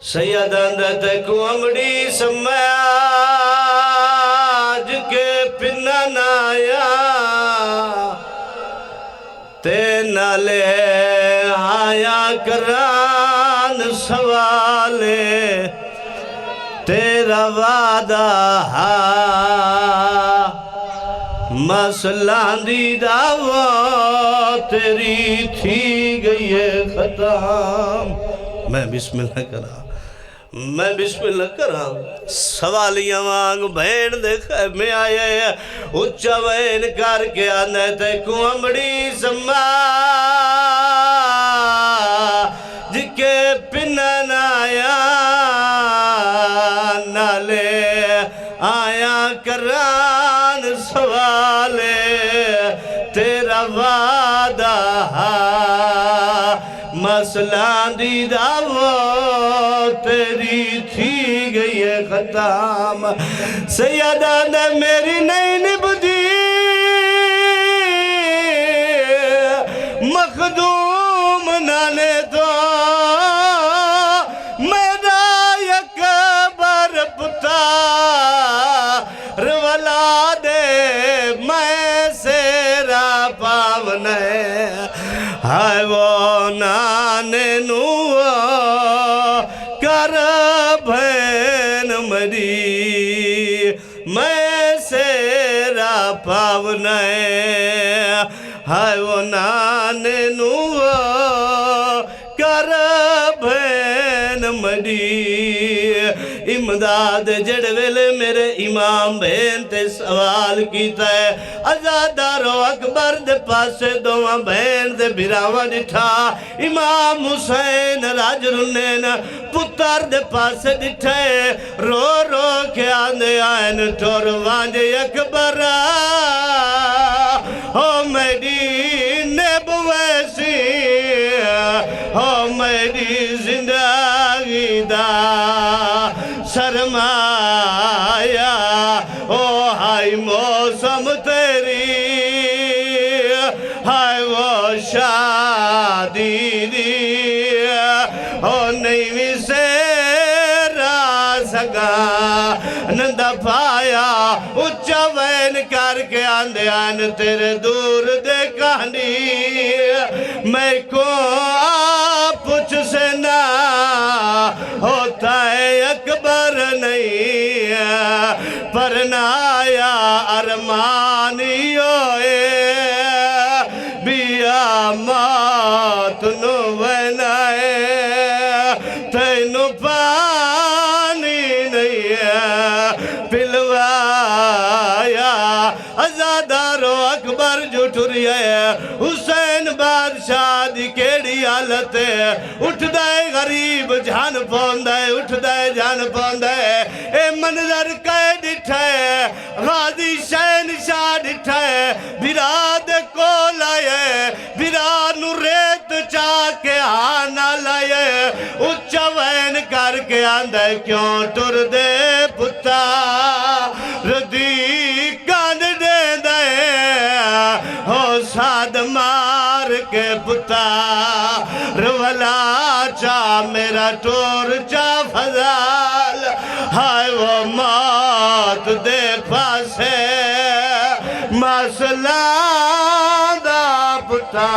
सैयद कुमड़ी समाज के पिना नाया ते नाले आया करान सवाले तेरा वादा हा मसला दी दावा तेरी थी गई है खत्म। मैं बिस्मिल्लाह करा, मैं बिस्मिल्लाह करा। सवालियां वांग भैन देख में आए उच्चा वैन करके आने ते कुमड़ी समाज के पिनाया नाले आया करान सवाले तेरा वादा मसला दी दावा तेरी थी गई है खत्म। सैयदा ने मेरी नहीं निभदी मखदूम नाले तो मेरा यकबर पुतार वाला दे मैं सेरा पावन हाय वो नाने नू कर भैन मरी मैं सेरा पावन हाय वो नाने नू कर भैन मरी। इमदाद जड़ वेले मेरे इमाम बहन ते सवाल कीता है आजादारो अकबर दे पासे दोवा बहन दे बिरावा डिठा इमाम हुसैन राज रुन्नेन पुत्र दे पासे डिठे रो रो के आंदे आयन टोर वांज अकबर हो मेरी नेब वैसी हो मेरी जिंदगी दा शर्माया ओ हाय मौसम तेरी हाय वो शादी दी ओ नहीं विसेरा सगा नंदा पाया उच्चा वैन करके आंदे आन तेरे दूर दे कहानी मैं को पूछ से ना होता है अकबर नहीं पर नाया अरमानियो बिया मात नु बनाए तेनु पानी नहीं पिलवाया आजादारो अकबर जुठुरिया हुसैन बादशाह दी केड़ी हालत उठदा है गरीब जान पौंदा है उठदा है जान पौंदा है ए मंजर कै डिठा है गाजी शहनशाह डिठा है बिराद को लाए बिराद नु रेत चा के आना लाए उच्चा वैन करके आंदा है क्यों टुर दे पुता रदी कांड दे दे हो साद मार के पुता रवला चा मेरा टोर चा फजाल हाय वो मौत दे पासे मसला दा पुता।